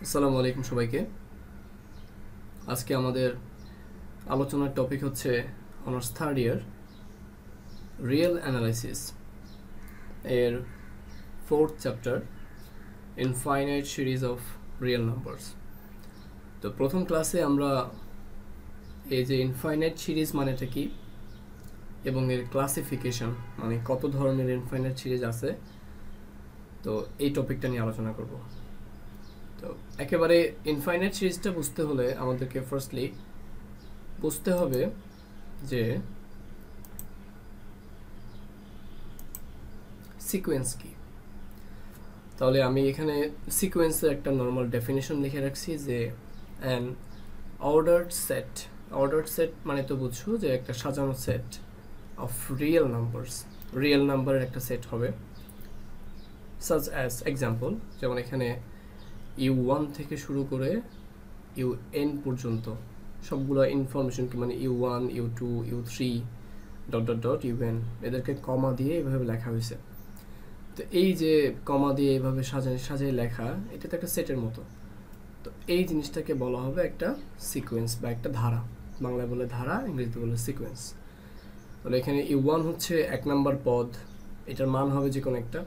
আসসালামু আলাইকুম সবাইকে। আজকে আমাদের আলোচনার টপিক হচ্ছে honours third year real analysis এর fourth chapter infinite series of real numbers. তো প্রথম ক্লাসে আমরা এই যে ইনফাইনাইট সিরিজ মানেটা কি এবং এর ক্লাসিফিকেশন মানে কত ধরনের ইনফাইনাইট সিরিজ আছে, তো এই টপিকটা নিয়ে আলোচনা করব। তো একেবারে ইনফাইনাইট সিরিজটা বুঝতে হলে আমাদেরকে ফার্স্টলি বুঝতে হবে যে সিকোয়েন্স কি। তাহলে আমি এখানে সিকোয়েন্সের একটা নর্মাল ডেফিনেশন লিখে রাখছি যে অ্যান অর্ডার্ড সেট মানে তো বুঝছো যে একটা সাজানো সেট অফ রিয়েল নাম্বারের একটা সেট হবে। সাচ অ্যাজ এক্সাম্পল, যেমন এখানে U1 থেকে শুরু করে UN পর্যন্ত সবগুলো ইনফরমেশন কি মানে U1 U2 U3 dot dot dot UN এদেরকে কমা দিয়ে এভাবে লেখা হয়েছে। তো এই যে কমা দিয়ে এভাবে সাজায় লেখা, এটা তো একটা সেটের মতো। তো এই জিনিসটাকে বলা হবে একটা সিকোয়েন্স বা একটা ধারা। বাংলায় বলে ধারা, ইংরেজিতে বলে সিকোয়েন্স। তাহলে এখানে U1 হচ্ছে 1 নম্বর পদ, এটার মান হবে যে কোনো একটা।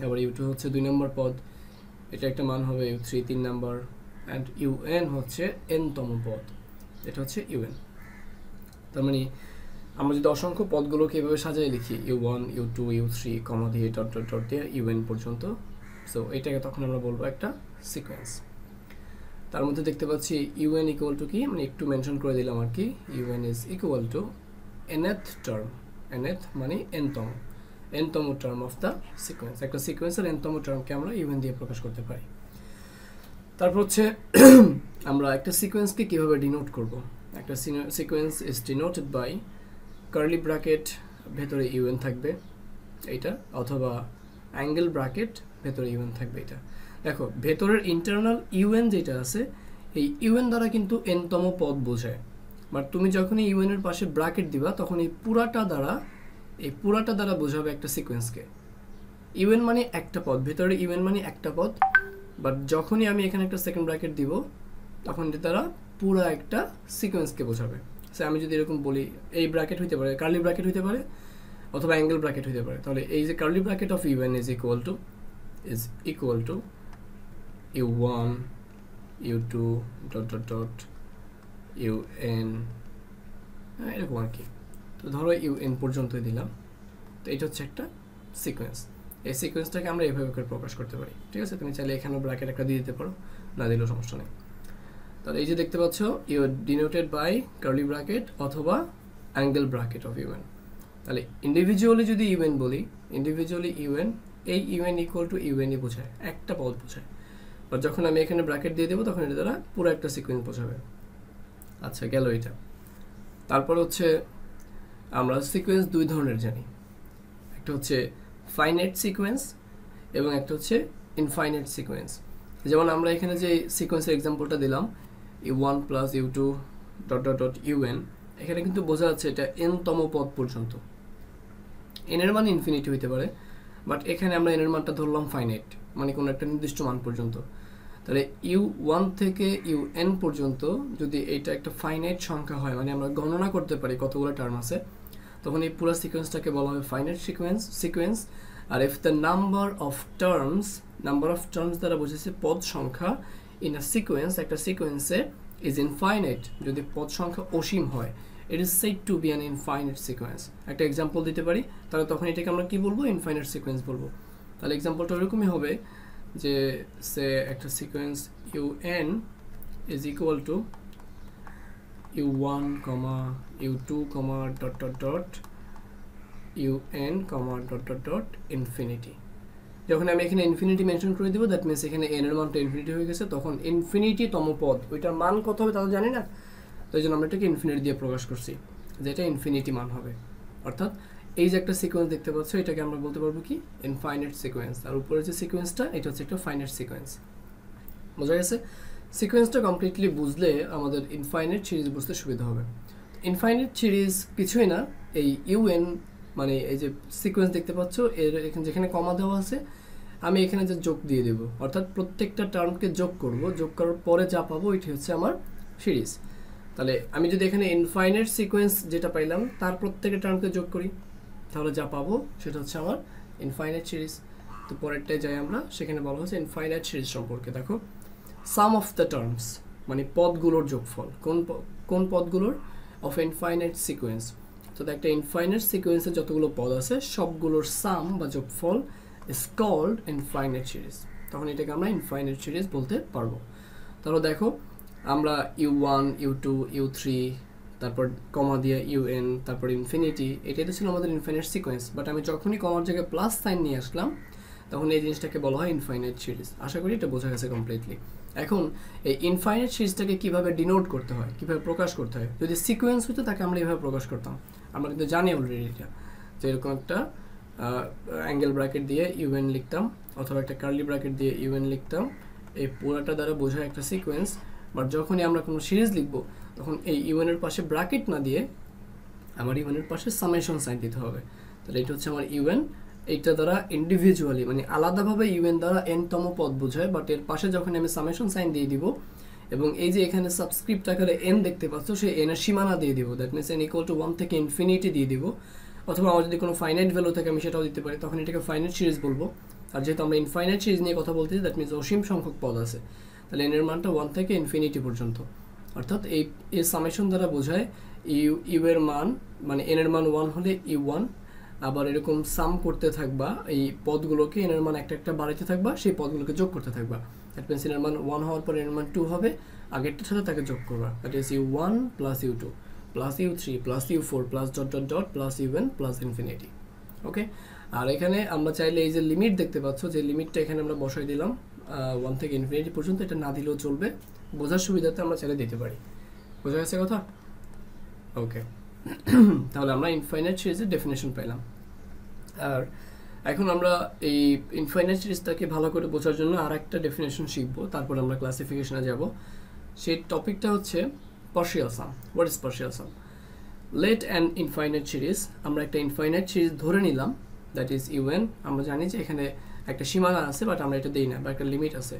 আবার U2 হচ্ছে 2 নম্বর পদ, এটা একটা মান হবে U3 3 নাম্বার, অ্যান্ড UN হচ্ছে n-তম পদ, এটা হচ্ছে UN। তার মানে আমরা যদি অসংখ্য পদগুলোকে এভাবে সাজিয়ে লিখি U1 U2 U3 কমা দিয়ে ডট ডট ডট দিয়ে UN পর্যন্ত, সো এটাকে তখন আমরা বলবো একটা সিকোয়েন্স। তার মধ্যে দেখতে পাচ্ছি UN ইকুয়াল টু কি, মানে একটু মেনশন করে দিলাম আর কি। UN is equal two nth term, nth মানে n-তম টার্ম অফ দ্য সিকোয়েন্স। একটা সিকোয়েন্সের n-তম টার্মকে আমরা UN দিয়ে প্রকাশ করতে পারি। তারপর হচ্ছে আমরা একটা সিকোয়েন্সকে কিভাবে ডিনোট করব। একটা sequence is denoted by curly bracket, ভেতরে UN থাকবে এইটা, অথবা অ্যাঙ্গেল ব্র্যাকেট, ভেতরে UN থাকবে এটা। দেখো ভেতরের ইন্টারনাল UN যেটা আছে, এই UN দ্বারা কিন্তু n-তম পদ বোঝায়, বাট তুমি যখনই UN এর পাশে ব্র্যাকেট দিবা তখন এই পুরাটা দ্বারা বোঝাবে একটা সিকোয়েন্সকে। UN মানে একটা পদ, ভেতরে UN মানে একটা পদ, বাট যখনই আমি এখানে একটা সেকেন্ড ব্র্যাকেট দিব তখন এটা দ্বারা পুরো একটা সিকোয়েন্সকে বোঝাবে। সে আমি যদি এরকম বলি, এই ব্র্যাকেট হইতে পারে, কার্লি ব্র্যাকেট হইতে পারে, অথবা অ্যাঙ্গেল ব্র্যাকেট হইতে পারে। তাহলে এই যে curly bracket of UN is equal to U1 U2 dot dot dot UN, এরকম আর কি। তো ধরো UN পর্যন্তই দিলাম, তো এটা হচ্ছে একটা সিকোয়েন্স। এই সিকোয়েন্সটাকে আমরা এভাবে করে প্রকাশ করতে পারি, ঠিক আছে। তুমি চাইলে এখানেও ব্র্যাকেট একটা দিয়ে দিতে পারো, না দিলেও সমস্যা নেই। তাহলে এই যে দেখতে পাচ্ছ U denoted by curly bracket অথবা অ্যাঙ্গেল ব্র্যাকেট অফ UN। তাহলে ইন্ডিভিজুয়ালি যদি UN বলি, UN, এই UN ইকুয়াল টু UNই বোঝায়, একটা পদ বোঝায়। বা যখন আমি এখানে ব্র্যাকেট দিয়ে দেবো তখন এটা দ্বারা পুরো একটা সিকোয়েন্স বোঝাবে। আচ্ছা, গেল এটা। তারপর হচ্ছে আমরা সিকোয়েন্স দুই ধরনের জানি, একটা হচ্ছে ফাইনাইট সিকোয়েন্স এবং একটা হচ্ছে ইনফাইনাইট সিকোয়েন্স। যেমন আমরা এখানে যে সিকোয়েন্সের এক্সাম্পলটা দিলাম U1 plus U2 dot dot dot UN, এখানে কিন্তু বোঝা যাচ্ছে এটা n-তম পদ পর্যন্ত। n এর মান ইনফিনিটি হইতে পারে, বাট এখানে আমরা n এর মানটা ধরলাম ফাইনাইট, মানে কোনো একটা নির্দিষ্ট মান পর্যন্ত। তাহলে U1 থেকে UN পর্যন্ত যদি এটা একটা ফাইনাইট সংখ্যা হয়, মানে আমরা গণনা করতে পারি কতগুলো টার্ম আছে, তখন এই পুরো সিকোয়েন্সটাকে বলা হবে ফাইনাইট সিকোয়েন্স। আর if the number of terms দ্বারা বোঝাচ্ছে পদ সংখ্যা ইন আ সিকোয়েন্স, একটা সিকোয়েন্সে ইজ ইনফাইনাইট, যদি পদ সংখ্যা অসীম হয়, ইট is said to be an infinite sequence. একটা এক্সাম্পল দিতে পারি, তাহলে তখন এটাকে আমরা কি বলবো, ইনফাইনাইট সিকোয়েন্স বলবো। তাহলে এক্সাম্পলটা ওরকমই হবে যে সে একটা sequence UN is equal to U1, U2, dot dot dot UN, dot dot dot infinity. যখন আমি এখানে ইনফিনিটি মেনশন করে দিব, দ্যাট মিনস এখানে n এর মানটা ইনফিনিটি হয়ে গেছে, তখন ইনফিনিটি-তম পদ, ওইটার মান কত হবে তা তো জানি না, তো এই জন্য আমরা এটাকে ইনফিনিটি দিয়ে প্রকাশ করছি, যেটা ইনফিনিটি মান হবে। অর্থাৎ এই যে একটা সিকোয়েন্স দেখতে পাচ্ছ, এটাকে আমরা বলতে পারবো কি, ইনফাইনাইট সিকোয়েন্স। আর উপরে যে সিকোয়েন্সটা, এটা হচ্ছে একটা ফাইনাইট সিকোয়েন্স। বোঝা গেছে? সিকোয়েন্সটা কমপ্লিটলি বুঝলে আমাদের ইনফাইনাইট সিরিজ বুঝতে সুবিধা হবে। ইনফাইনাইট সিরিজ কিছুই না, এই UN মানে এই যে সিকোয়েন্স দেখতে পাচ্ছ, এর এখানে যেখানে কমা দেওয়া আছে, আমি এখানে যে যোগ দিয়ে দেব, অর্থাৎ প্রত্যেকটা টার্মকে যোগ করব, যোগ করার পরে যা পাবো এটি হচ্ছে আমার সিরিজ। তাহলে আমি যদি এখানে ইনফাইনাইট সিকোয়েন্স যেটা পাইলাম তার প্রত্যেকটা টার্মকে যোগ করি, তাহলে যা পাবো সেটা হচ্ছে আমার ইনফাইনাইট সিরিজ। তো পরেরটায় যাই আমরা, সেখানে বলা হচ্ছে ইনফাইনাইট সিরিজ সম্পর্কে। দেখো সাম অফ দ্য টার্মস মানে পদগুলোর যোগফল, কোন পদগুলোর, অফ ইনফাইনাইট সিকোয়েন্স। তো একটা ইনফাইনাইট সিকোয়েন্সে যতগুলো পদ আছে সবগুলোর সাম বা যোগফল ইজ কল্ড ইনফাইনাইট সিরিজ। তখন এটাকে আমরা ইনফাইনাইট সিরিজ বলতে পারবো। তাহলে দেখো আমরা u1 u2 u3 তারপর কমা দিয়ে un তারপর ইনফিনিটি, এটাই তো ছিল আমাদের ইনফাইনাইট সিকোয়েন্স। বাট আমি যখনই কমার জায়গায় প্লাস সাইন নিয়ে আসলাম তখন এই জিনিসটাকে বলা হয় ইনফাইনাইট সিরিজ। আশা করি এটা বোঝা গেছে কমপ্লিটলি। এখন এই ইনফাইনাইট সিরিজটাকে কিভাবে ডিনোট করতে হয়, কিভাবে প্রকাশ করতে হয়, যদি সিকোয়েন্স হতো তাকে আমরা এইভাবে প্রকাশ করতাম। আমরা কিন্তু জানি অলরেডি এটা, যে এরকম একটা অ্যাঙ্গেল ব্র্যাকেট দিয়ে un লিখতাম অথবা একটা কার্লি ব্র্যাকেট দিয়ে un লিখতাম, এই পুরাটা দ্বারা বোঝায় একটা সিকোয়েন্স। বাট যখনই আমরা কোনো সিরিজ লিখবো তখন এই un এর পাশে ব্র্যাকেট না দিয়ে আমার un এর পাশে সামেশন সাইন দিতে হবে। তাহলে এটা হচ্ছে আমার un, এইটা দ্বারা ইন্ডিভিজুয়ালি মানে আলাদাভাবে un দ্বারা n-তম পদ বোঝায়, বাট এর পাশে যখন আমি সামেশন সাইন দিয়ে দিব এবং এই যে এখানে সাবস্ক্রিপ্ট আকারে n দেখতে পাচ্ছ সেই n এর সীমানা দিয়ে দিব, that means n equal to 1 থেকে ইনফিনিটি দিয়ে দিব, অথবা আমার যদি কোনো ফাইনাইট ভ্যালু থাকে আমি সেটাও দিতে পারি, তখন এটাকে ফাইনাইট সিরিজ বলবো। আর যেহেতু আমরা ইনফাইনাইট সিরিজ নিয়ে কথা বলতেছি দ্যাট মিনস অসীম সংখ্যক পদ আছে, তাহলে n এর মানটা 1 থেকে ইনফিনিটি পর্যন্ত, অর্থাৎ এই সামেশন দ্বারা বোঝায় ইউ এর মান মানে n এর মান 1 হলে u1, আবার এরকম সাম করতে থাকবা এই পদগুলোকে, n এর মান একটা একটা বাড়াইতে থাকবা, সেই পদগুলোকে যোগ করতে থাকবা। দ্যাট মিনস n এর মান 1 হওয়ার পর n এর মান 2 হবে, আগেরটার সাথে তাকে যোগ করবা, that is u1 plus u2 plus u3 plus u4 plus dot dot dot plus un plus infinity. Okay, আর এখানে আমরা চাইলে এই যে লিমিট দেখতে পাচ্ছ, যে লিমিটটা এখানে আমরা বসাই দিলাম 1 থেকে ইনফিনিটি পর্যন্ত, এটা না দিলেও চলবে, বোঝার সুবিধাতে আমরা চাইলে দিতে পারি। বোঝা গেছে কথা? ওকে, তাহলে আমরা ইনফাইনাইট সিরিজের ডেফিনেশন পেলাম। আর এখন আমরা এই ইনফাইনাইট সিরিজটাকে ভালো করে বোঝার জন্য আর একটা ডেফিনেশন শিখবো, তারপর আমরা ক্লাসিফিকেশনে যাব। সেই টপিকটা হচ্ছে partial sum. What is partial sum? Let an infinite series, আমরা একটা ইনফাইনাইট সিরিজ ধরে নিলাম, দ্যাট ইজ un। আমরা জানি যে এখানে একটা সীমানা আছে, বাট আমরা এটা দিই না, বা একটা লিমিট আছে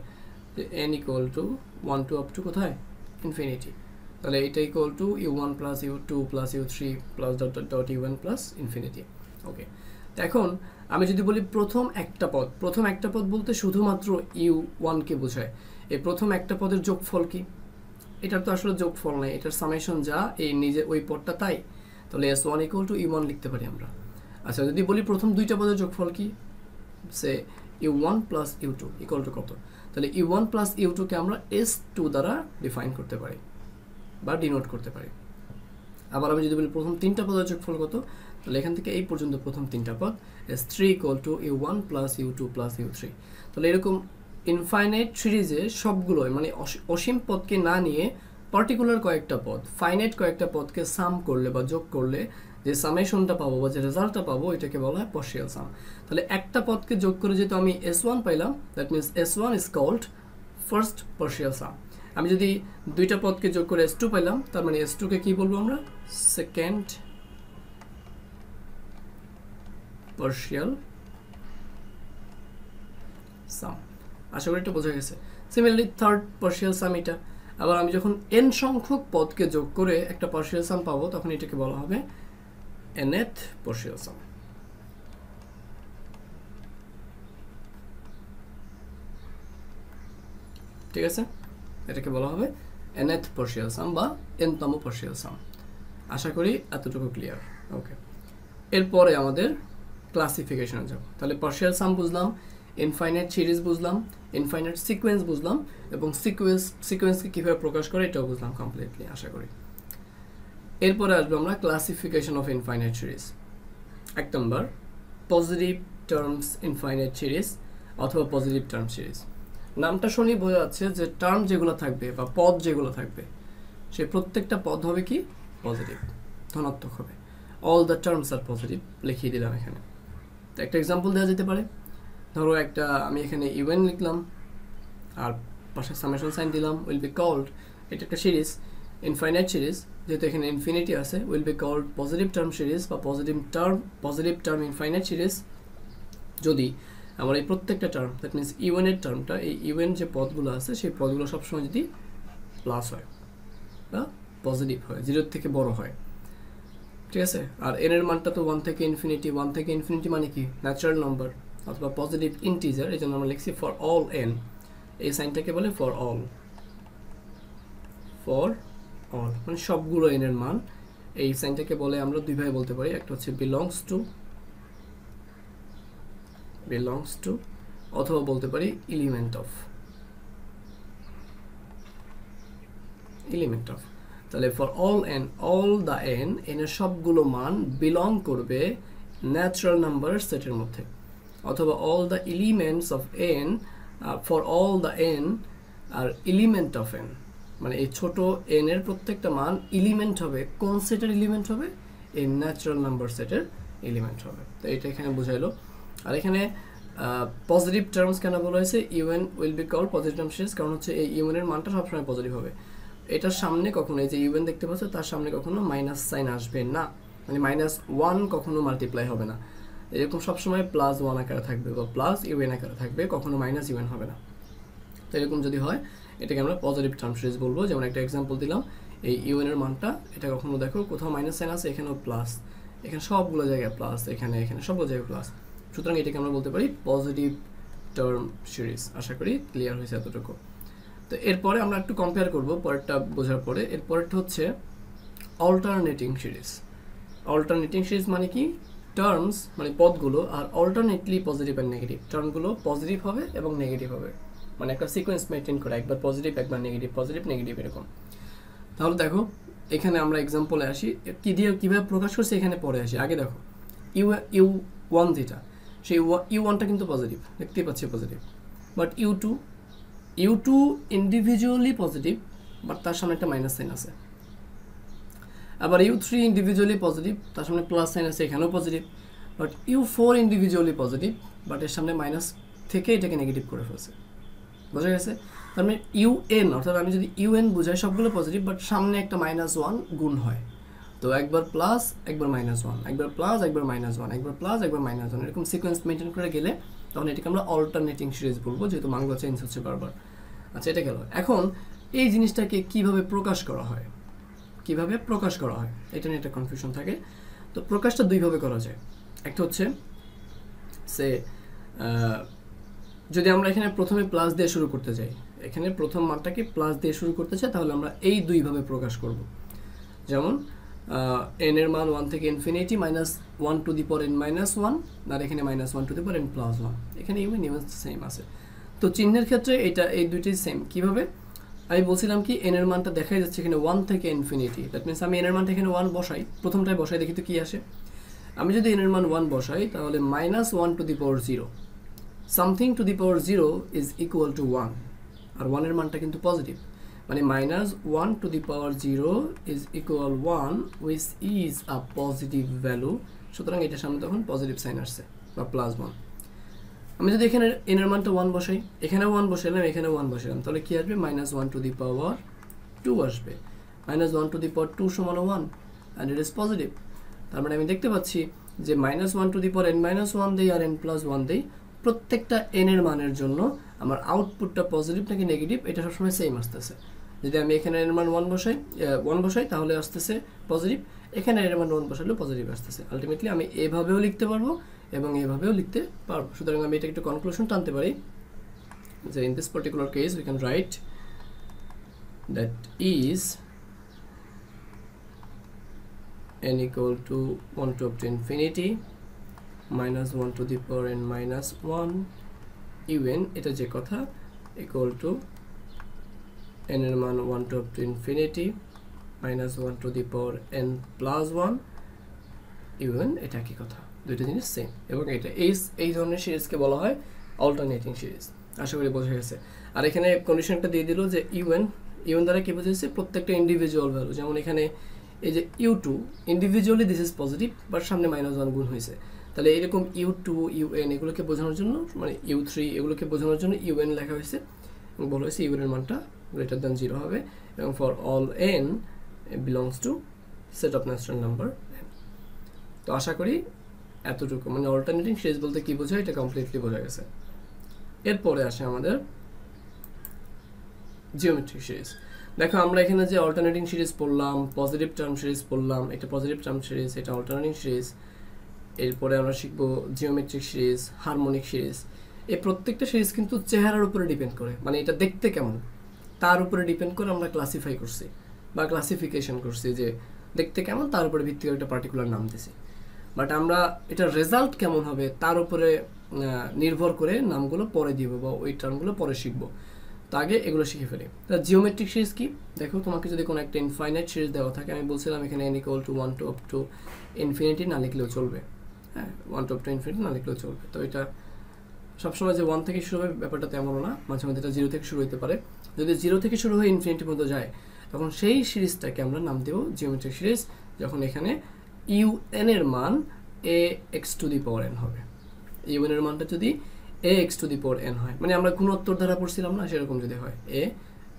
যে n equal to 1 to up to কোথায় ইনফিনিটি। তাহলে এটা equal to u1 plus u2 plus u3 plus dot dot dot un plus infinity. Okay, এখন আমি যদি বলি প্রথম একটা পদ বলতে শুধুমাত্র u1 কে বোঝায়। এই প্রথম একটা পদের যোগফল কি? এটার তো আসলে যোগফল নাই, এটার সামেশন যা এই নিজে ওই পদটা তাই, তাহলে s1 ইকুয়াল টু u1 লিখতে পারি আমরা। আচ্ছা, যদি বলি প্রথম দুইটা পদের যোগফল কি, সে u1 plus u2 equal to কত, তাহলে u1 প্লাস u2 কে আমরা s2 দ্বারা ডিফাইন করতে পারি বা ডিনোট করতে পারি। আবার আমি যদি বলি প্রথম তিনটা পদের যোগফল কত, তাহলে এখান থেকে এই পর্যন্ত প্রথম তিনটা পদ s3 equal to u1 plus u2 plus u3। তাহলে এরকম ইনফাইনাইট সিরিজে সবগুলোই মানে অসীম পদকে না নিয়ে পার্টিকুলার কয়েকটা পদ, ফাইনাইট কয়েকটা পদকে সাম করলে বা যোগ করলে যে সামেশনটা পাবো বা যে রেজাল্টটা পাবো এটাকে বলা হয় পার্শিয়াল সাম। তাহলে একটা পদকে যোগ করে যেহেতু আমি s1 পাইলাম, that means s1 is called first partial sum. আমি যদি দুইটা পদকে যোগ করে s2 পাইলাম, তার মানে s2 কে কি বলবো আমরা? সেকেন্ড পার্শিয়াল সাম। আশা করি এটা বোঝা গেছে। সিমিলারলি থার্ড পার্শিয়াল সাম এটা। আবার আমি যখন n সংখ্যক পদকে যোগ করে একটা পার্শিয়াল সাম পাবো, তখন এটাকে বলা হবে nth পার্শিয়াল সাম। ঠিক আছে, এটাকে বলা হবে nth পার্শিয়াল সাম বা n-তম পার্শিয়াল সাম। আশা করি এতটুকু ক্লিয়ার। ওকে, এরপরে আমাদের ক্লাসিফিকেশনে যাব। তাহলে পার্শিয়াল সাম বুঝলাম, ইনফাইনাইট সিরিজ বুঝলাম, ইনফাইনাইট সিকোয়েন্স বুঝলাম, এবং সিকোয়েন্সকে কীভাবে প্রকাশ করে এটাও বুঝলাম কমপ্লিটলি আশা করি। এরপরে আসবো আমরা classification of infinite series. 1 number positive terms infinite series অথবা পজিটিভ টার্ম সিরিজ। নামটা শুনেই বোঝা যাচ্ছে যে টার্ম যেগুলো থাকবে বা পদ যেগুলো থাকবে সেই প্রত্যেকটা পদ হবে কি পজিটিভ, ধনাত্মক হবে। All the terms are positive লিখিয়ে দিলাম এখানে। তো একটা এক্সাম্পল দেওয়া যেতে পারে, ধরো একটা আমি এখানে un লিখলাম আর পাশে সামেশন সাইন দিলাম, উইল বি কল্ড, এটা একটা সিরিজ ইনফাইনাইট সিরিজ, যেহেতু এখানে ইনফিনিটি আছে, will be called positive term series বা পজিটিভ টার্ম ইনফাইনাইট সিরিজ যদি আমার এই প্রত্যেকটা টার্ম, দ্যাট মিনস ইউএন এর টার্মটা, এই ইউএন যে পদগুলো আছে সেই পদগুলো সবসময় যদি প্লাস হয় বা পজিটিভ হয়, 0 থেকে বড় হয়, ঠিক আছে। আর এন এর মানটা তো 1 থেকে ইনফিনিটি, 1 থেকে ইনফিনিটি মানে কি ন্যাচারাল নাম্বার অথবা পজিটিভ ইন্টিজার, এই জন্য আমরা লিখছি ফর অল এন, এই সাইনটাকে বলে ফর অল, ফর অল মানে সবগুলো এন এর মান। এই সাইনটাকে বলে আমরা দুইভাবে বলতে পারি, একটা হচ্ছে বিলংস টু অথবা বলতে পারি এলিমেন্ট অফ। তাহলে for all the N, N এর সবগুলো মান বিলং করবে ন্যাচারাল নাম্বার সেটের মধ্যে, অথবা all the elements of N, for all the N are element of N, মানে এই ছোট এন এর প্রত্যেকটা মান এলিমেন্ট হবে, কোন সেটের এলিমেন্ট হবে, এই ন্যাচারাল নাম্বার সেটের এলিমেন্ট হবে। তো এটা এখানে বোঝাইলো। আর এখানে পজিটিভ টার্মস কেন বলা হয়েছে, UN will be called positive term series, কারণ হচ্ছে এই ইউএন এর মানটা সবসময় পজিটিভ হবে। এটার সামনে কখনো, এই যে ইউএন দেখতে পাচ্ছ তার সামনে কখনো মাইনাস সাইন আসবে না, মানে -1 কখনো মাল্টিপ্লাই হবে না, এরকম সবসময় +1 আকারে থাকবে বা প্লাস ইউএন আকারে থাকবে, কখনো মাইনাস ইউএন হবে না। তো এরকম যদি হয় এটাকে আমরা পজিটিভ টার্ম সিরিজ বলবো। যেমন একটা এক্সাম্পল দিলাম, এই ইউএন এর মানটা, এটা কখনো দেখো কোথাও মাইনাস সাইন আছে, এখানেও প্লাস, এখানে সবগুলো জায়গায় প্লাস, এখানে সবগুলো জায়গায় প্লাস, সুতরাং এটাকে আমরা বলতে পারি পজিটিভ টার্ম সিরিজ। আশা করি ক্লিয়ার হয়েছে এতটুকু। তো এরপরে আমরা একটু কম্পেয়ার করব পরেরটা বোঝার পরে। এরপরেরটা হচ্ছে অল্টারনেটিং সিরিজ। অল্টারনেটিং সিরিজ মানে কি, টার্মস মানে পদগুলো আর অল্টারনেটলি পজিটিভ আর নেগেটিভ, টার্মগুলো পজিটিভ হবে এবং নেগেটিভ হবে, মানে একটা সিকোয়েন্স মেনটেন করে, একবার পজিটিভ একবার নেগেটিভ, পজিটিভ নেগেটিভ এরকম। তাহলে দেখো এখানে আমরা এক্সাম্পলে আসি, কি দিয়ে কীভাবে প্রকাশ করছি এখানে পরে আসি। আগে দেখো ইউ1 যেটা, সেই ইউ1টা কিন্তু পজিটিভ, দেখতেই পাচ্ছি পজিটিভ, বাট ইউ2 ইন্ডিভিজুয়ালি পজিটিভ, বাট তার সামনে একটা মাইনাস সাইন আছে। আবার ইউ3 ইন্ডিভিজুয়ালি পজিটিভ, তার সামনে প্লাস সাইন আছে, এখানেও পজিটিভ। বাট ইউ4 ইন্ডিভিজুয়ালি পজিটিভ, বাট এর সামনে মাইনাস থেকে এটাকে নেগেটিভ করে ফেলছে, বোঝা গেছে। তার মানে ইউএন, অর্থাৎ আমি যদি ইউএন বুঝাই সবগুলো পজিটিভ, বাট সামনে একটা -1 গুণ হয়, তো একবার প্লাস একবার -1, একবার প্লাস একবার -1, একবার প্লাস একবার -1, এরকম সিকোয়েন্স মেনটেন করে গেলে তখন এটাকে আমরা অল্টারনেটিং সিরিজ বলবো, যেহেতু মানগুলো চেঞ্জ হচ্ছে বারবার। আচ্ছা, এটা গেল। এখন এই জিনিসটাকে কিভাবে প্রকাশ করা হয়, এটা নিয়ে একটা কনফিউশন থাকে। তো প্রকাশটা দুইভাবে করা যায়। একটা হচ্ছে সে যদি আমরা এখানে প্রথমে প্লাস দিয়ে শুরু করতে চাই, এখানে প্রথম মানটাকে প্লাস দিয়ে শুরু করতে চাই, তাহলে আমরা এই দুইভাবে প্রকাশ করব। যেমন n এর মান 1 থেকে infinity -1 to the power n -1, আর এখানে -1 টু দি পাওয়ার n +1, এখানে ইউএন সেম আছে। তো চিহ্নের ক্ষেত্রে এটা এই দুইটাই সেম। কিভাবে আমি বলছিলাম কি, n এর মানটা দেখাই যাচ্ছে এখানে 1 থেকে ইনফিনিটি, দ্যাট মিনস আমি n এর মানটা এখানে 1 বসাই, প্রথমটায় বসাই, দেখি তো কি আসে। আমি যদি n এর মান 1 বসাই, তাহলে -1 to the power 0, something to the power 0 is equal to 1, আর 1 এর মানটা কিন্তু পজিটিভ, মানে -1 to the power 0 is equal 1, which is a positive value, সুতরাং এটার সামনে তখন পজিটিভ সাইন আসছে বা +1। আমি যদি এখানে n এর মানটা 1 বসাই, এখানেও 1 বসাইলাম, এখানেও 1 বসাইলাম, তাহলে কি আসবে, -1 টু দি পাওয়ার 2 আসবে। -1 টু দি পাওয়ার 2 সমান 1, অ্যান্ড ইট ইজ পজিটিভ। তার মানে আমি দেখতে পাচ্ছি যে -1 টু দি পাওয়ার n -1 দেই আর n+1 দেই, প্রত্যেকটা n এর মানের জন্য আমার আউটপুটটা পজিটিভ নাকি নেগেটিভ এটা সবসময় সেম আসতেছে। যদি আমি এখানে n এর মান 1 বসাই তাহলে আসতেছে পজিটিভ, এখানে n এর মান 1 বসালেও পজিটিভ আসতেছে। আলটিমেটলি আমি এভাবেও লিখতে পারবো এবং এভাবেও লিখতে পারবো। সুতরাং আমি এটা একটু কনক্লুশন টানতে পারি যে in this particular case we can write that is n equal to 1 to up to infinity -1 to the power n -1 un, এটা যে কথা, equal to n এর মান 1 to up to infinity -1 to the power n +1 un, এটা কি কথা, দুইটা জিনিস সেম। এবং এটা এই ধরনের সিরিজকে বলা হয় অল্টারনেটিং সিরিজ। আশা করি বোঝা গেছে। আর এখানে কন্ডিশনটা দিয়ে দিল যে ইউএন দ্বারা কি বোঝাচ্ছে, প্রত্যেকটা ইন্ডিভিজুয়াল ভ্যালু। যেমন এখানে এই যে ইউ2 individually this is positive, but সামনে -1 গুণ হয়েছে, তাহলে এরকম ইউ2 ইউএন এগুলোকে বোঝানোর জন্য, মানে ইউ3 এগুলোকে বোঝানোর জন্য ইউএন লেখা হয়েছে এবং বলা হয়েছে ইউএন এর মানটা গ্রেটার দ্যান 0 হবে, এবং for all N belongs to set of natural number. তো আশা করি এতটুকু মানে অল্টারনেটিং সিরিজ বলতে কি বোঝায় এটা কমপ্লিটলি বোঝা গেছে। এরপরে আসে আমাদের জিওমেট্রিক সিরিজ। দেখো আমরা এখানে যে অল্টারনেটিং সিরিজ পড়লাম, পজিটিভ টার্ম সিরিজ পড়লাম, এটা পজিটিভ টার্ম সিরিজ, এটা অল্টারনেটিং সিরিজ, এরপরে আমরা শিখব জিওমেট্রিক সিরিজ, হারমোনিক সিরিজ। এই প্রত্যেকটা সিরিজ কিন্তু চেহারার উপরে ডিপেন্ড করে, মানে এটা দেখতে কেমন তার উপরে ডিপেন্ড করে আমরা ক্লাসিফাই করছি বা ক্লাসিফিকেশন করছি, যে দেখতে কেমন তার উপরে ভিত্তি করে একটা পার্টিকুলার নাম দিছি। বাট আমরা এটা রেজাল্ট কেমন হবে তার উপরে নির্ভর করে নামগুলো পরে দিব বা ওই টার্মগুলো পরে শিখবো। তো আগে এগুলো শিখে ফেলি। তা জিওমেট্রিক সিরিজ কি? দেখো তোমাকে যদি কোনো একটা ইনফাইনাইট সিরিজ দেওয়া থাকে, আমি বলছিলাম এখানে n = 1 to up to infinity না লিখলেও চলবে, হ্যাঁ 1 to up to infinity না লিখলেও চলবে। তো এটা সবসময় যে 1 থেকে শুরু হবে ব্যাপারটা তেমন না, মাঝে মাঝে এটা 0 থেকে শুরু হতে পারে। যদি 0 থেকে শুরু হয়ে ইনফিনিটি পর্যন্ত যায় তখন সেই সিরিজটাকে আমরা নাম দেব জিওমেট্রিক সিরিজ, যখন এখানে un এর মান ax⁴n হবে। un এর মানটা যদি ax⁴n হয়, মানে আমরা গুণোত্তর দ্বারা পড়ছিলাম না, সেরকম যদি হয়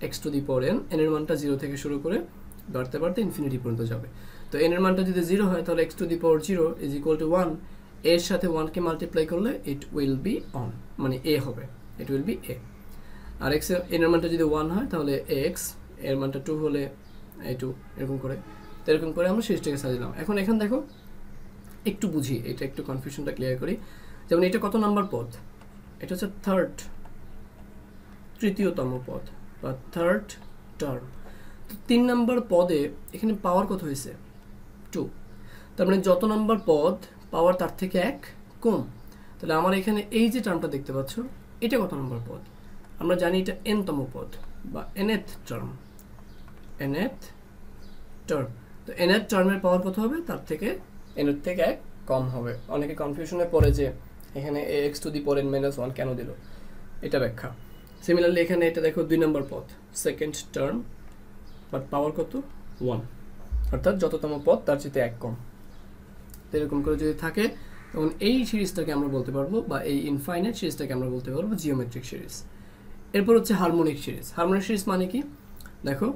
ax⁴n, n এর মানটা 0 থেকে শুরু করে বাড়তে বাড়তে ইনফিনিটি পর্যন্ত যাবে। তো n এর মানটা যদি 0 হয় তাহলে x⁴ = 1, এর সাথে 1 কে মাল্টিপ্লাই করলে ইট উইল বি অন, মানে a হবে, ইট উইল বি a। আর x n এর মানটা যদি 1 হয় তাহলে ax, এর মানটা 2 হলে a2, এরকম করে। তো এরকম করে আমরা সিরিজটাকে সাজালাম। এখন এখানে দেখো একটু বুঝি, এটা একটু কনফিউশনটা ক্লিয়ার করি। যেমন এটা কত নাম্বার পদ? এটা হচ্ছে তৃতীয়তম পদ বা থার্ড টার্ম। তো 3 নাম্বার পদে এখানে পাওয়ার কত হয়েছে? 2। তার মানে যত নাম্বার পদ পাওয়ার তার থেকে 1 কম। তাহলে আমার এখানে এই যে টার্মটা দেখতে পাচ্ছ, এটা কত নাম্বার পদ? আমরা জানি এটা nতম পদ বা nth টার্ম, nth টার্ম। তো nth টার্মের পাওয়ার কত হবে? তার থেকে n এর থেকে 1 কম হবে। অনেকে কনফিউশনে পড়ে যে এখানে ax⁴n - 1 কেন দিল, এটা ব্যাখ্যা। সিমিলারলি এখানে এটা দেখো 2 নম্বর পদ, সেকেন্ড টার্ম, বাট পাওয়ার কত? 1, অর্থাৎ যততম পদ তার চেয়ে 1 কম। এরকম করে যদি থাকে তখন এই সিরিজটাকে আমরা বলতে পারবো, বা এই ইনফাইনাইট সিরিজটাকে আমরা বলতে পারবো জিওমেট্রিক সিরিজ। এরপর হচ্ছে হারমোনিক সিরিজ। হারমোনিক সিরিজ মানে কি? দেখো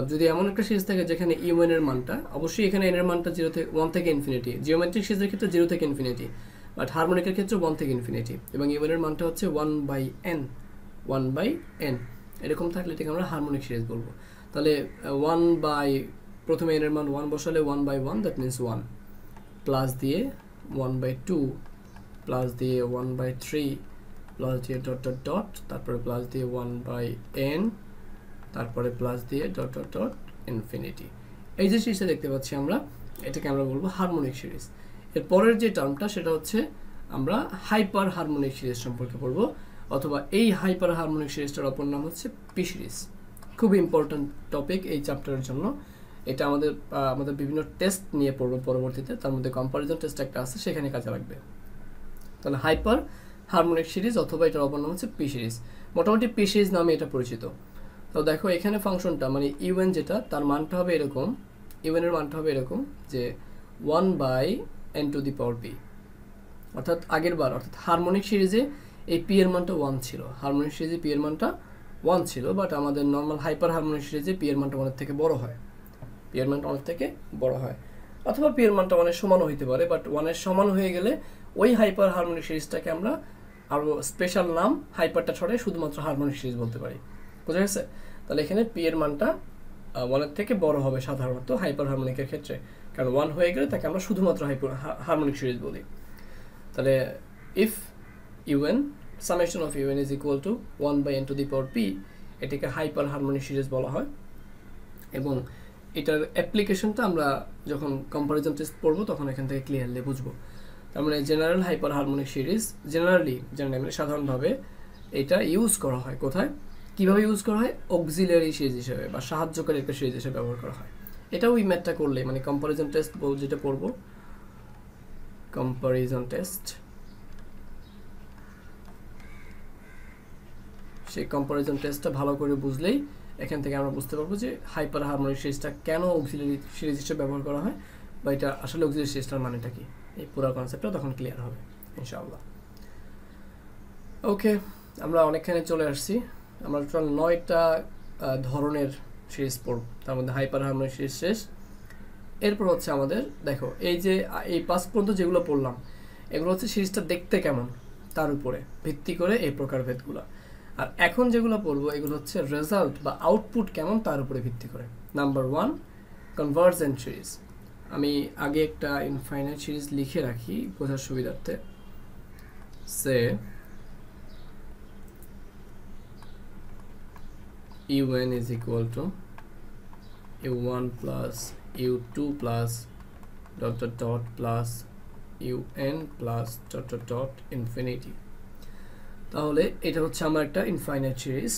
যদি এমন একটা সিরিজ থাকে যেখানে un এর মানটা, অবশ্যই এখানে n এর মানটা 1 থেকে ইনফিনিটি, জিওমেট্রিক সিরিজের ক্ষেত্রে 0 থেকে ইনফিনিটি, বাট হারমোনিকের ক্ষেত্রে 1 থেকে ইনফিনিটি, এবং un এর মানটা হচ্ছে 1/n, এরকম থাকলে এটাকে আমরা হারমোনিক সিরিজ বলবো। তাহলে প্রথমে n এর মান 1 বসালে 1/1, দ্যাট মিনস 1, প্লাস দিয়ে 1/2, প্লাস দিয়ে 1/3, প্লাস দিয়ে ডট ডট ডট, তারপরে প্লাস দিয়ে 1/n, তারপরে প্লাস দিয়ে ডট ডট ডট ইনফিনিটি। এই যে সিরিজটা দেখতে পাচ্ছি আমরা, এটাকে আমরা বলবো হারমোনিক সিরিজ। এর পরের যে টার্মটা সেটা হচ্ছে আমরা হাইপার হারমোনিক সিরিজ সম্পর্কে পড়বো, অথবা এই হাইপার হারমোনিক সিরিজটার অপর নাম হচ্ছে পি সিরিজ। খুব ইম্পর্ট্যান্ট টপিক এই চ্যাপ্টারের জন্য। এটা আমাদের বিভিন্ন টেস্ট নিয়ে পড়বো পরবর্তীতে, তার মধ্যে কম্পারিজন টেস্ট একটা আছে, সেখানে কাজে লাগবে। তাহলে হাইপার হারমোনিক সিরিজ অথবা এটার অপর নাম হচ্ছে পি সিরিজ। মোটামুটি পি সিরিজ নামে এটা পরিচিত। তো দেখো এখানে ফাংশনটা মানে un যেটা, তার মানটা হবে এরকম, un এর মানটা হবে এরকম যে 1/n⁴p, অর্থাৎ অর্থাৎ হারমোনিক সিরিজে এই p এর মানটা 1 ছিল, হারমোনিক সিরিজে p এর মানটা 1 ছিল, বাট আমাদের নর্মাল হাইপার হারমোনিক সিরিজে p এর মানটা অনেক থেকে বড় হয়, p এর মানটা অনেক থেকে বড় হয়, অথবা p এর মানটা অনেক সমানও হইতে পারে, বাট 1 এর সমান হয়ে গেলে ওই হাইপার হারমোনিক সিরিজটাকে আমরা আরো স্পেশাল নাম হাইপারটা ছড়াই শুধুমাত্র হারমোনিক সিরিজ বলতে পারি। বুঝা গেছে? তাহলে এখানে p এর মানটা 1 এর থেকে বড় হবে সাধারণত হাইপার হারমোনিকের ক্ষেত্রে, কারণ 1 হয়ে গেলে তাকে আমরা শুধুমাত্র হারমোনিক সিরিজ বলি। তাহলে if un summation of un is equal to 1/n⁴p, এটাকে হাইপার হারমোনিক সিরিজ বলা হয়। এবং এটার অ্যাপ্লিকেশনটা আমরা যখন কম্পারিজন টেস্ট পড়বো তখন এখান থেকে ক্লিয়ারলি বুঝবো। তার মানে general hyper harmonic series generally মানে সাধারণভাবে এটা ইউজ করা হয় কোথায়, কিভাবে ইউজ করা হয়? অক্সিলারি সিরিজ হিসেবে বা সাহায্যকারী একটা সিরিজ হিসেবে ব্যবহার করা হয়। এটাও ওই ম্যাথটা করলে মানে কম্পারিজন টেস্ট যেটা পড়বো, কম্পারিজন টেস্ট, সেই কম্পারিজন টেস্টটা ভালো করে বুঝলেই এখান থেকে আমরা বুঝতে পারবো যে হাইপার হারমোনিক সিরিজটা কেন অক্সিলারি সিরিজ হিসেবে ব্যবহার করা হয়, বা এটা আসলে অক্সিলারি সিরিজটার মানেটা কি, এই পুরো কনসেপ্টটা তখন ক্লিয়ার হবে ইনশাআল্লাহ। ওকে, আমরা অনেকখানে চলে আসছি। আমরা টোটাল 9টা ধরনের সিরিজ পড়ব, তার মধ্যে হাইপার হারমোনিক সিরিজ শেষ, এরপর হচ্ছে আমাদের দেখো এই যে এই 5 পর্যন্ত যেগুলো পড়লাম এগুলো হচ্ছে সিরিজটা দেখতে কেমন তার উপরে ভিত্তি করে এই প্রকারভেদগুলো। আর এখন যেগুলো পড়বো এগুলো হচ্ছে রেজাল্ট বা আউটপুট কেমন তার উপরে ভিত্তি করে। Number 1 convergent series. আমি আগে একটা ইনফাইনাইট সিরিজ লিখে রাখি বোঝার সুবিধার্থে। সে un is equal to u1 plus u2 plus dot dot dot plus un plus dot dot dot infinity। তাহলে এটা হচ্ছে আমার একটা ইনফাইনাইট সিরিজ।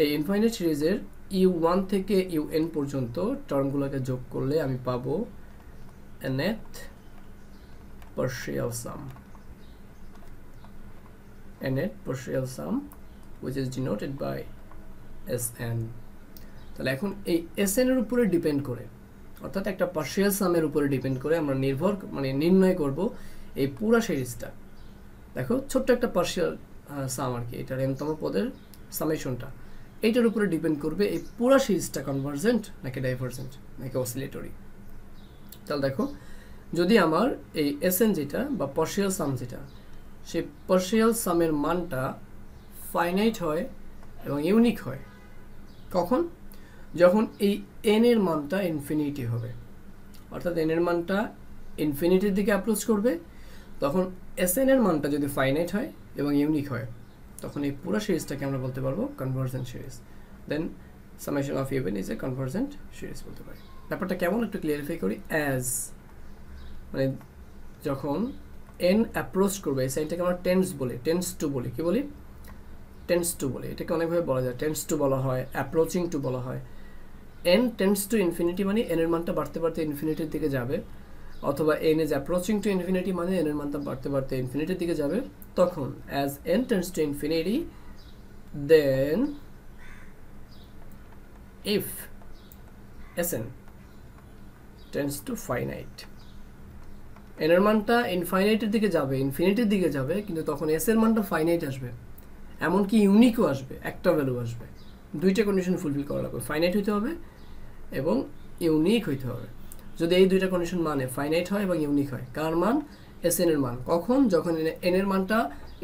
এই ইনফাইনাইট সিরিজের u1 থেকে un পর্যন্ত টার্মগুলোকে যোগ করলে আমি পাবো nth partial sum, nth partial sum which is denoted by Sn। তাহলে এখন এই Sn এর উপরে ডিপেন্ড করে অর্থাৎ একটা পার্শিয়াল সামের উপরে ডিপেন্ড করে আমরা নির্ণয় করব এই পুরো সিরিজটা। দেখো ছোট্ট একটা পার্শিয়াল সাম আর কি, এটার এনতম পদের সামেশনটা এইটার উপরে ডিপেন্ড করবে এই পুরো সিরিজটা কনভার্জেন্ট নাকি ডাইভার্জেন্ট নাকি অসিলেটরি। তাহলে দেখো যদি আমার এই Sn যেটা বা পার্শিয়াল সাম যেটা সেই পার্শিয়াল সামের মানটা ফাইনাইট হয় এবং ইউনিক হয় কখন? যখন এই n এর মানটা ইনফিনিটি হবে, অর্থাৎ n এর মানটা ইনফিনিটির দিকে অ্যাপ্রোচ করবে, তখন Sn এর মানটা যদি ফাইনাইট হয় এবং ইউনিক হয় তখন এই পুরো সিরিজটাকে আমরা বলতে পারবো convergent series. Then summation of un is a convergent series বলতে পারি। ব্যাপারটা কেমন একটু ক্লিয়ারিফাই করি। অ্যাজ মানে যখন n অ্যাপ্রোচ করবে এই সাইনটাকে আমরা টেন্স বলি, টেন্স টু বলি। কি বলি? টেন্স টু বলি। এটাকে অনেকভাবে বলা যায়, টেন্স টু বলা হয়, অ্যাপ্রোচিং টু বলা হয়। n টেন্স টু ইনফিনিটি মানে n এর মানটা বাড়তে বাড়তে ইনফিনিটির দিকে যাবে, অথবা n is approaching to infinity মানে n এর মানটা বাড়তে বাড়তে ইনফিনিটির দিকে যাবে। তখন অ্যাজ n টেন্স টু ইনফিনিটি then if Sn tends to finite, n এর মানটা ইনফাইনাইটের দিকে যাবে, ইনফিনিটির দিকে যাবে, কিন্তু তখন s এর মানটা ফাইনাইট আসবে, এমনকি ইউনিকও আসবে, একটা ভ্যালু আসবে। দুইটা কন্ডিশন ফুলফিল করা লাগবে, ফাইনাইট হইতে হবে এবং ইউনিক হইতে হবে। যদি এই দুইটা কন্ডিশন মানে ফাইনাইট হয় এবং ইউনিক হয়, কার মান? Sn এর মান। কখন? যখন n এর মানটা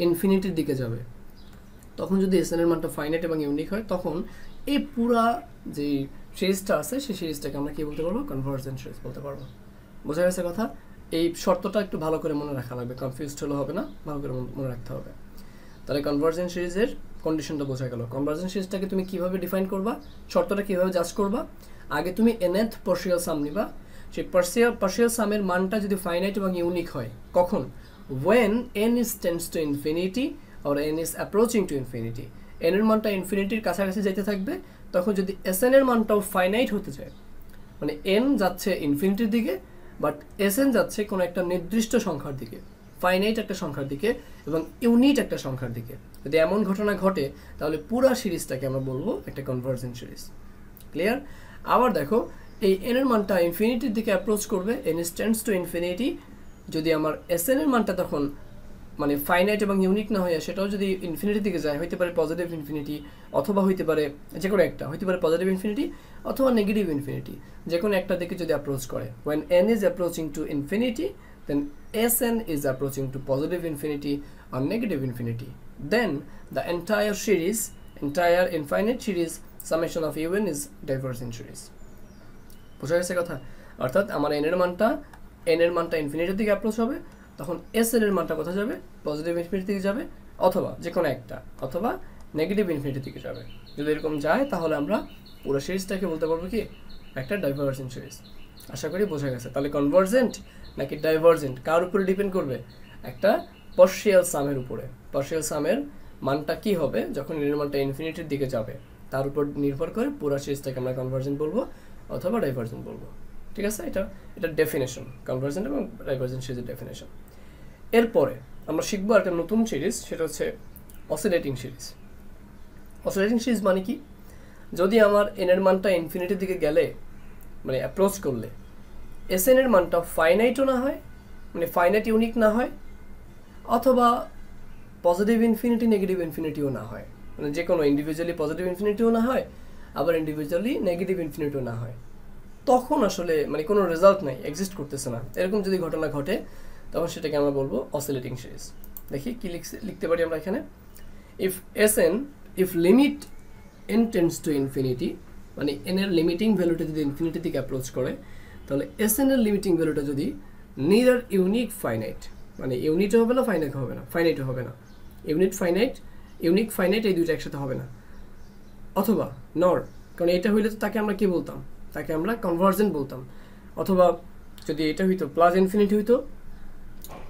ইনফিনিটির দিকে যাবে। তখন যদি Sn এর মানটা ফাইনাইট এবং ইউনিক হয় তখন এই পুরা যে সিরিজটা আছে সেই সিরিজটাকে আমরা কি বলতে পারবো? কনভার্জেন্ট সিরিজ বলতে পারবো। বোঝা গেছে কথা? এই শর্তটা একটু ভালো করে মনে রাখা লাগবে, কনফিউজড হলে হবে না, ভালো করে মনে রাখতে হবে। তাহলে কনভার্জেন্ট সিরিজের কন্ডিশনটা বোঝা গেল। কনভার্জেন্ট সিরিজটাকে তুমি কিভাবে ডিফাইন করবা, শর্তটা কিভাবে জাজ করবা? আগে তুমি nth পার্শিয়াল সাম নিবা, সেই পার্শিয়াল সামের মানটা যদি ফাইনাইট এবং ইউনিক হয় কখন? when n is tends to infinity or n is approaching to infinity, n এর মানটা ইনফিনিটির কাছাকাছি যেতে থাকবে, তখন যদি Sn এর মানটাও ফাইনাইট হতে যায়, মানে n যাচ্ছে ইনফিনিটির দিকে বাট Sn যাচ্ছে কোনো একটা নির্দিষ্ট সংখ্যার দিকে, ফাইনাইট একটা সংখ্যার দিকে এবং ইউনিট একটা সংখ্যার দিকে, যদি এমন ঘটনা ঘটে তাহলে পুরো সিরিজটাকে আমরা বলবো একটা কনভার্জেন্ট সিরিজ। ক্লিয়ার? আবার দেখো এই n এর মানটা ইনফিনিটির দিকে অ্যাপ্রোচ করবে, n টেন্ডস টু ইনফিনিটি, যদি আমার Sn এর মানটা তখন মানে ফাইনাইট এবং ইউনিক না হয়ে সেটাও যদি ইনফিনিটির দিকে যায়, হইতে পারে পজিটিভ ইনফিনিটি অথবা হইতে পারে যে কোনো একটা, হইতে পারে পজিটিভ ইনফিনিটি অথবা নেগেটিভ ইনফিনিটি, যে কোনো একটা দিকে যদি অ্যাপ্রোচ করে, when n is approaching to infinity then Sn is approaching to positive infinity or negative infinity, then the entire series, entire infinite series summation of un is divergent series। বুঝা গেছে কথা? অর্থাৎ আমার n এর মানটা ইনফিনিটির দিকে approach হবে, তখন Sn এর মানটা কোথায় যাবে? পজিটিভ ইনফিনিটির দিকে যাবে, অথবা যে কোনো একটা, অথবা নেগেটিভ ইনফিনিটির দিকে যাবে। যদি এরকম যায় তাহলে আমরা পুরো সিরিজটাকে বলতে পারবো কি? একটা ডাইভার্জেন্ট সিরিজ। আশা করি বোঝা গেছে। তাহলে কনভার্জেন্ট নাকি ডাইভার্জেন্ট কার উপরে ডিপেন্ড করবে? একটা পার্শিয়াল সামের উপরে। পার্শিয়াল সামের মানটা কি হবে যখন এর মানটা ইনফিনিটির দিকে যাবে তার উপর নির্ভর করে পুরো সিরিজটাকে আমরা কনভার্জেন্ট বলবো অথবা ডাইভার্জেন্ট বলবো। ঠিক আছে? এটা ডেফিনেশন, কনভার্জেন্ট এবং ডাইভার্জেন্ট সিরিজের ডেফিনেশন। এরপরে আমরা শিখবো একটা নতুন সিরিজ, সেটা হচ্ছে অসিলেটিং সিরিজ। অসিলেটিং সিরিজ মানে কি? যদি আমার n এর মানটা ইনফিনিটির দিকে গেলে মানে অ্যাপ্রোচ করলে Sn এর মানটা ফাইনাইটও না হয়, মানে ফাইনাইট ইউনিক না হয়, অথবা পজিটিভ ইনফিনিটি নেগেটিভ ইনফিনিটিও না হয়, মানে যে কোনো ইন্ডিভিজুয়ালি পজিটিভ ইনফিনিটিও না হয় আবার ইন্ডিভিজুয়ালি নেগেটিভ ইনফিনিটিও না হয়, তখন আসলে মানে কোনো রেজাল্ট নাই, এক্সিস্ট করতেছে না, এরকম যদি ঘটনা ঘটে তখন সেটাকে আমরা বলবো অসিলেটিং সিরিজ। দেখি কি লিখতে পারি আমরা এখানে, if Sn, if limit n tends to infinity, মানে n এর লিমিটিং ভ্যালুটা যদি ইনফিনিটি থেকে অ্যাপ্রোচ করে, তাহলে Sn এর লিমিটিং ভ্যালুটা যদি নিদার ইউনিক ফাইনাইট, মানে ইউনিটও হবে না ফাইনাইট হবে না, ফাইনাইটও হবে না, ইউনিট ফাইনাইট ইউনিক ফাইনাইট এই দুইটা একসাথে হবে না, অথবা নর, কারণ এটা হইলে তো তাকে আমরা কি বলতাম, তাকে আমরা কনভার্জেন্ট বলতাম, অথবা যদি এটা হইতো প্লাস ইনফিনিটি হইতো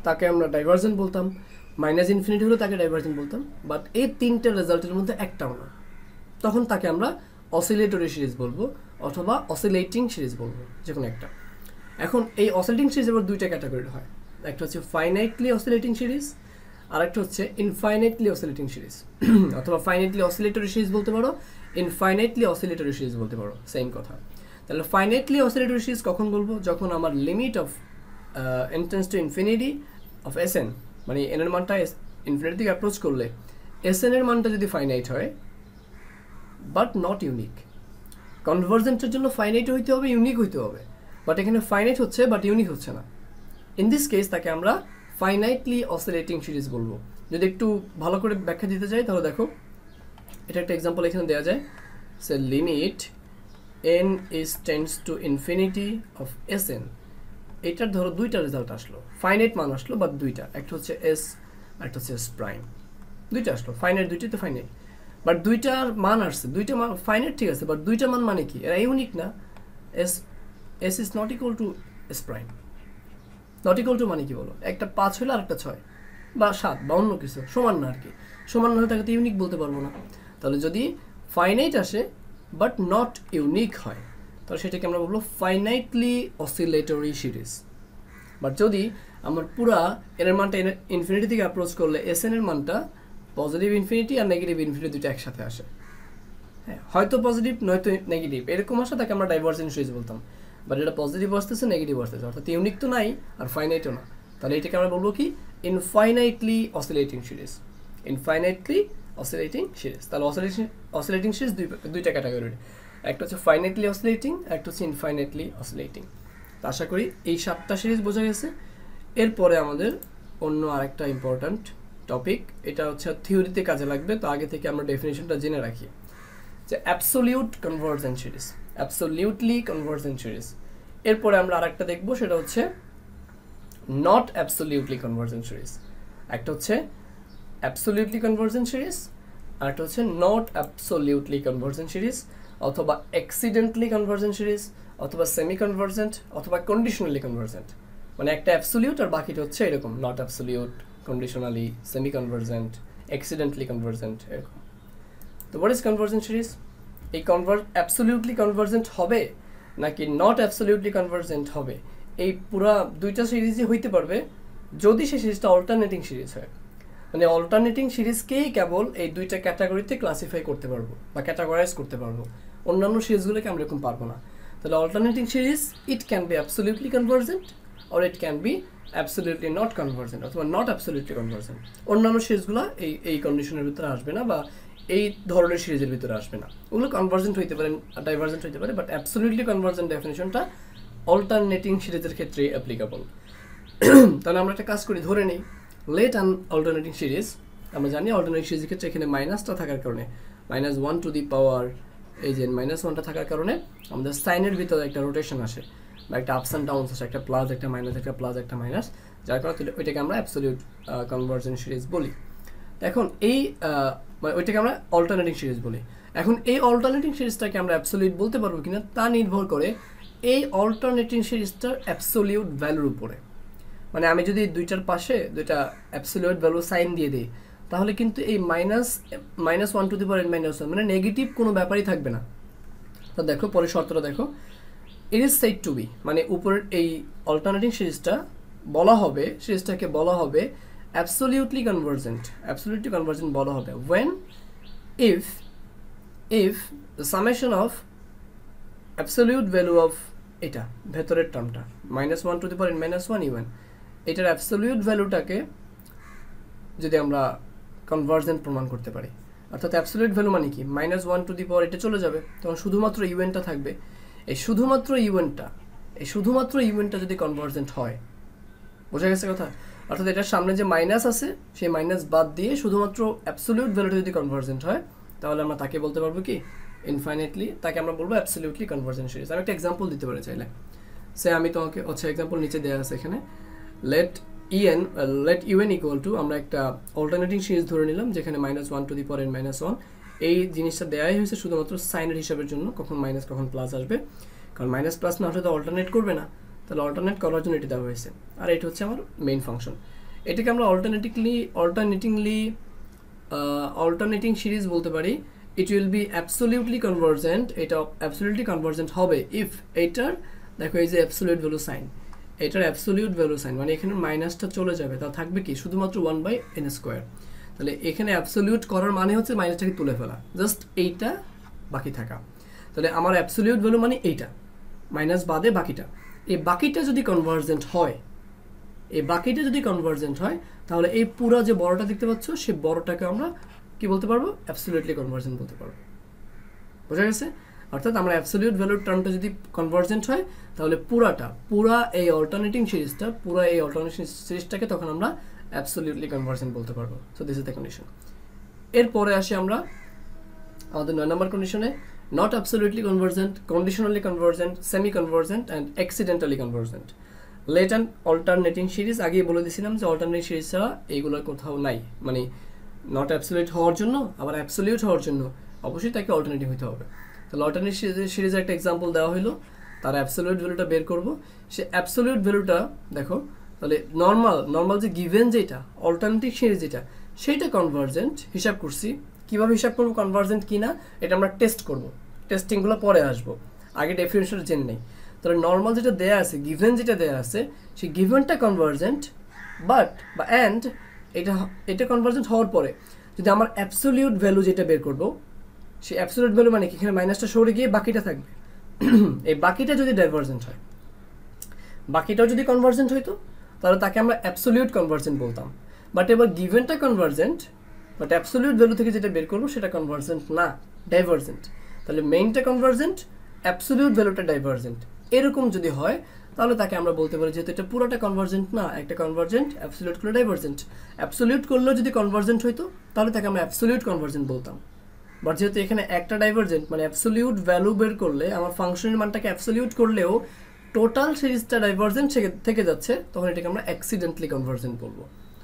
তাকে আমরা ডাইভার্জেন্ট বলতাম, মাইনাস ইনফিনিটি হলে তাকে ডাইভার্জেন্ট বলতাম, বাট এই তিনটে রেজাল্টের মধ্যে একটাও না, তখন তাকে আমরা অসিলেটরি সিরিজ বলবো অথবা অসিলেটিং সিরিজ বলবো, যে কোনো একটা। এখন এই অসিলেটিং সিরিজ এবার দুইটা ক্যাটাগরির হয়, একটা হচ্ছে ফাইনাইটলি অসিলেটিং সিরিজ, আর একটা হচ্ছে ইনফাইনাইটলি অসিলেটিং সিরিজ অথবা ফাইনাইটলি অসিলেটরি সিরিজ বলতে পারো, ইনফাইনাইটলি অসিলেটরি সিরিজ বলতে পারো, সেম কথা। তাহলে ফাইনাইটলি অসিলেটরি সিরিজ কখন বলবো, যখন আমার limit of n tends to infinity of Sn, মানে n এর মানটা ইনফিনিটি থেকে অ্যাপ্রোচ করলে Sn এর মানটা যদি ফাইনাইট হয় বাট নট ইউনিক, কনভার্জেন্টের জন্য ফাইনাইট হইতে হবে, ইউনিক হইতে হবে, বাট এখানে ফাইনাইট হচ্ছে বাট ইউনিক হচ্ছে না, ইন দিস কেস তাকে আমরা ফাইনাইটলি অসিলেটিং সিরিজ বলবো। যদি একটু ভালো করে ব্যাখ্যা দিতে চাই তাহলে দেখো, এটা একটা এক্সাম্পল এখানে দেওয়া যায়, সে limit n is tends to infinity of Sn, এটার ধরো দুইটা রেজাল্ট আসলো, ফাইনাইট মান আসলো বাট দুইটা, একটা হচ্ছে s একটা হচ্ছে s প্রাইম, দুইটা আসলো ফাইনাইট, দুইটাই তো ফাইনাইট, বাট দুইটার মান আসছে, দুইটা মান ফাইনাইট ঠিক আছে, বাট দুইটা মান মানে কি, এরা ইউনিক না, s is not equal to s prime, not equal to মানে কি বলো, একটা 5 হলো আর একটা 6 বা 7 বা অন্য কিছু, সমান না আর কি, সমান না হলে তাকে তো ইউনিক বলতে পারবো না। তাহলে যদি ফাইনাইট আসে বাট নট ইউনিক হয় তাহলে সেটাকে আমরা বলবো ফাইনাইটলি অসিলেটরি সিরিজ। বাট যদি আমার পুরা এর মানটা ইনফিনিটি থেকে অ্যাপ্রোচ করলে Sn এর মানটা পজিটিভ ইনফিনিটি আর নেগেটিভ ইনফিনিটি দুটো একসাথে আসে, হ্যাঁ হয়তো পজিটিভ নয়তো নেগেটিভ এরকম আসে, তাকে আমরা ডাইভার্জেন্ট সিরিজ বলতাম, বাট এটা পজিটিভ আসতেছে নেগেটিভ আসতেছে, অর্থাৎ ইউনিক তো নাই আর ফাইনাইটও না, তাহলে এটাকে আমরা বলবো কি infinitely oscillating series, infinitely oscillating series. তাহলে অসিলেটিং সিরিজ দুইটা ক্যাটাগরির, একটা হচ্ছে ফাইনাইটলি অসিলেটিং, একটা হচ্ছে ইনফাইনাইটলি অসিলেটিং। তো আশা করি এই 7টা সিরিজ বোঝা গেছে। এরপরে আমাদের অন্য আরেকটা ইম্পর্ট্যান্ট টপিক, এটা হচ্ছে থিওরিতে কাজে লাগবে, তো আগে থেকে আমরা ডেফিনিশনটা জেনে রাখি, যে absolute convergent series, absolutely convergent series. এরপরে আমরা আরেকটা দেখব, সেটা হচ্ছে নট অ্যাবসোলিউটলি কনভার্জেন্ট সিরিজ। একটা হচ্ছে অ্যাবসোলিউটলি কনভার্জেন্ট সিরিজ, আর একটা হচ্ছে নট অ্যাবসোলিউটলি কনভার্জেন্ট সিরিজ, অথবা অ্যাক্সিডেন্টলি কনভার্জেন্ট সিরিজ, অথবা সেমি কনভার্জেন্ট, অথবা কন্ডিশনালি কনভার্জেন্ট। মানে একটা অ্যাবসোলিউট আর বাকিটা হচ্ছে এরকম not absolute, conditionally, semi convergent, accidentally convergent, এরকম। তো হোয়াট ইজ কনভার্জেন্ট সিরিজ? এই অ্যাবসোলিউটলি কনভার্জেন্ট হবে নাকি নট অ্যাবসোলিউটলি কনভার্জেন্ট হবে, এই পুরা দুইটা সিরিজই হইতে পারবে যদি সেই সিরিজটা অল্টারনেটিং সিরিজ হয়। মানে অল্টারনেটিং সিরিজকেই কেবল এই দুইটা ক্যাটাগরিতে ক্লাসিফাই করতে পারবো বা ক্যাটাগরাইজ করতে পারবো, অন্যান্য সিরিজগুলোকে আমরা এরকম পারবো না। তাহলে alternating series it can be absolutely convergent or it can be absolutely not convergent, অথবা নট অ্যাবসোলিউটলি কনভার্জেন্ট। অন্যান্য সিরিজগুলো এই কন্ডিশনের ভিতরে আসবে না বা এই ধরনের সিরিজের ভিতরে আসবে না, ওগুলো কনভার্জেন্ট হইতে পারে, ডাইভার্জেন্ট হইতে পারে, বাট অ্যাবসোলিউটলি কনভার্জেন্ট ডেফিনিশনটা অল্টারনেটিং সিরিজের ক্ষেত্রে অ্যাপ্লিকেবল। তাহলে আমরা একটা কাজ করি, ধরে নিই লেট অ্যান অল্টারনেটিং সিরিজ, আমরা জানি অল্টারনেটিং সিরিজের ক্ষেত্রে এখানে মাইনাসটা থাকার কারণে, -1 টু দি পাওয়ার, এই যে -1টা থাকার কারণে আমাদের সাইনের ভিতরে একটা রোটেশন আসে বা একটা আপস অ্যান্ড ডাউনস আসে, একটা প্লাস একটা মাইনাস, একটা প্লাস একটা মাইনাস, যার কারণে ওইটাকে আমরা অ্যাবসোলিউট কনভার্জেন্ট সিরিজ বলি। এখন এই মানে ওইটাকে আমরা অল্টারনেটিং সিরিজ বলি। এখন এই অল্টারনেটিং সিরিজটাকে আমরা অ্যাবসোলিউট বলতে পারবো কিনা তা নির্ভর করে এই অল্টারনেটিং সিরিজটার অ্যাবসোলিউট ভ্যালুর উপরে। মানে আমি যদি দুইটার পাশে দুইটা অ্যাবসোলিউট ভ্যালু সাইন দিয়ে দিই তাহলে কিন্তু এই -1 টু দি পাওয়ার n-1 মানে নেগেটিভ কোনো ব্যাপারই থাকবে না। তো দেখো পরের শর্তটা দেখো, it is said to be, মানে উপরের এই অল্টারনেটিং সিরিজটাকে বলা হবে absolutely convergent বলা হবে when if the summation of absolute value of এটা ভেতরের টার্মটা -1 to the power n-1 even এটার অ্যাবসোলিউট ভ্যালুটাকে যদি আমরা কনভার্জেন্ট প্রমাণ করতে পারি, অর্থাৎ অ্যাবসোলিউট ভ্যালু মানে কি, -1 টু দি পাওয়ার এটা চলে যাবে, তখন শুধুমাত্র ইউএনটা থাকবে, এই শুধুমাত্র ইউএনটা যদি কনভার্জেন্ট হয়, বোঝা গেছে কথা? অর্থাৎ এটার সামনে যে মাইনাস আছে সেই মাইনাস বাদ দিয়ে শুধুমাত্র অ্যাবসলিউট ভ্যালুটা যদি কনভার্জেন্ট হয়, তাহলে আমরা তাকে বলতে পারবো কি ইনফাইনাইটলি, তাকে আমরা বলবো অ্যাবসলিউটলি কনভার্জেন্ট সিরিজ। আমি একটা এক্সাম্পল দিতে পারি চাইলে, সে আমি তোমাকে এক্সাম্পল নিচে দেওয়া আছে এখানে, লেট ইউএন ইকুয়াল টু, আমরা একটা অল্টারনেটিং সিরিজ ধরে নিলাম যেখানে -1 টু দি পাওয়ার n-1, এই জিনিসটা দেওয়াই হয়েছে শুধুমাত্র সাইনের হিসাবের জন্য, কখন মাইনাস কখন প্লাস আসবে, কারণ মাইনাস প্লাস না হলে তো অল্টারনেট করবে না, তাহলে অল্টারনেট করার জন্য এটি দেওয়া হয়েছে। আর এটা হচ্ছে আমার মেইন ফাংশন। এটাকে আমরা অল্টারনেটিং সিরিজ বলতে পারি। ইট উইল বি অ্যাবসলিউটলি কনভার্জেন্ট, এটা অ্যাবসলিউটলি কনভার্জেন্ট হবে ইফ এইটার, দেখো এই যে অ্যাবসলিউট ভ্যালু সাইন, এটার অ্যাবসলিউট ভ্যালু সাইন মানে এখানে মাইনাসটা চলে যাবে, তা থাকবে কি শুধুমাত্র 1/n²। তাহলে এখানে অ্যাবসলিউট করার মানে হচ্ছে মাইনাসটাকে তুলে ফেলা, জাস্ট এইটা বাকি থাকা। তাহলে আমার অ্যাবসলিউট ভ্যালু মানে এইটা, মাইনাস বাদে বাকিটা। এই বাকিটা যদি কনভার্জেন্ট হয়, তাহলে এই পুরো যে বড়টা দেখতে পাচ্ছ সেই বড়টাকে আমরা কি বলতে পারবো, অ্যাবসলিউটলি কনভার্জেন্ট বলতে পারবো। বোঝা গেছে? অর্থাৎ আমরা অ্যাবসলিউট ভ্যালুর টার্মটা যদি কনভার্জেন্ট হয়, তাহলে পুরা এই অল্টারনেটিং সিরিজটাকে তখন আমরা অ্যাবসলিউটলি কনভার্জেন্ট বলতে পারবো। So this is the condition. এরপরে আসি আমরা আমাদের 9 নম্বর কন্ডিশনে, not absolutely convergent, conditionally convergent, semi convergent and accidentally convergent. Let and alternating series, আগেই বলে দিয়েছিলাম যে অল্টারনেটিং সিরিজ ছাড়া এইগুলো কোথাও নাই, মানে নট অ্যাবসলিউট হওয়ার জন্য আবার অ্যাবসলিউট হওয়ার জন্য অবশ্যই তাকে অল্টারনেটিভ হতে হবে। তাহলে অল্টারনেটিভ সিরিজের একটা এক্সাম্পল দেওয়া হলো, তার অ্যাবসলিউট ভ্যালুটা বের করব। সে অ্যাবসলিউট ভ্যালুটা দেখো, তাহলে নর্মাল যে গিভেন যেটা অল্টারনেটিভ সিরিজ যেটা, সেইটা কনভার্জেন্ট হিসাব করছি। কীভাবে হিসাব করবো কনভার্জেন্ট কিনা, এটা আমরা টেস্ট করব, টেস্টিংগুলো পরে আসবো, আগে ডেফিনেশনটা জেনে নেই। তাহলে নর্মাল যেটা দেয়া আছে, গিভেন যেটা দেয়া আছে, সেই গিভেনটা কনভার্জেন্ট, এটা কনভার্জেন্ট হওয়ার পরে যদি আমার অ্যাবসলিউট ভ্যালু যেটা বের করবো, সেই অ্যাবসলিউট ভ্যালু মানে কি, এখানে মাইনাসটা সরে গিয়ে বাকিটা থাকবে, এই বাকিটা যদি ডাইভার্জেন্ট হয়, বাকিটাও যদি কনভার্জেন্ট হইতো, তাহলে তাকে আমরা অ্যাবসলিউট কনভার্জেন্ট বলতাম। বাট এবার গিভেনটা কনভার্জেন্ট, বাট অ্যাবসলিউট ভ্যালু থেকে যেটা বের করবো সেটা কনভার্জেন্ট না, ডাইভার্জেন্ট। তাহলে মেইনটা কনভার্জেন্ট, অ্যাবসলিউট ভ্যালুটা ডাইভার্জেন্ট, এরকম যদি হয় তাহলে তাকে আমরা বলতে পারি যেহেতু এটা পুরোটা কনভার্জেন্ট না, একটা কনভার্জেন্ট, অ্যাবসলিউট করলে ডাইভার্জেন্ট। অ্যাবসলিউট করলেও যদি কনভার্জেন্ট হইতো তাহলে তাকে আমরা অ্যাবসলিউট কনভার্জেন্ট বলতাম। বাট যেহেতু এখানে একটা ডাইভার্জেন্ট, মানে অ্যাবসলিউট ভ্যালু বের করলে আমার ফাংশনের মানটাকে অ্যাবসলিউট করলেও টোটাল সিরিজটা ডাইভার্জেন্ট থেকে যাচ্ছে, তখন এটাকে আমরা অ্যাক্সিডেন্টালি কনভার্জেন্ট বলবো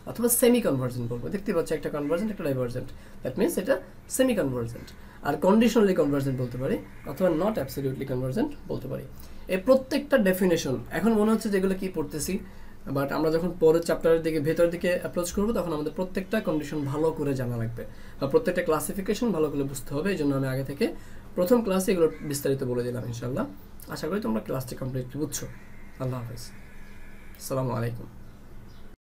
অথবা সেমি কনভার্জেন্ট বলবো। দেখতে পাচ্ছি একটা কনভার্জেন্ট একটা ডাইভার্জেন্ট, দ্যাট মিনস এটা সেমি কনভার্জেন্ট। আর কন্ডিশনালি কনভার্জেন্ট বলতে পারি অথবা নট অ্যাবসলিউটলি কনভার্জেন্ট বলতে পারি। এই প্রত্যেকটা ডেফিনেশন এখন মনে হচ্ছে যেগুলো কি পড়তেছি, বাট আমরা যখন পরের চ্যাপ্টারের দিকে ভেতরের দিকে অ্যাপ্রোচ করবো তখন আমাদের প্রত্যেকটা কন্ডিশন ভালো করে জানা লাগবে বা প্রত্যেকটা ক্লাসিফিকেশন ভালো করে বুঝতে হবে। এই জন্য আমি আগে থেকে প্রথম ক্লাসে এগুলো বিস্তারিত বলে দিলাম ইনশাল্লাহ। আশা করি তোমরা ক্লাসটি কমপ্লিটলি বুঝছো। আল্লাহ হাফেজ, আসসালামু আলাইকুম।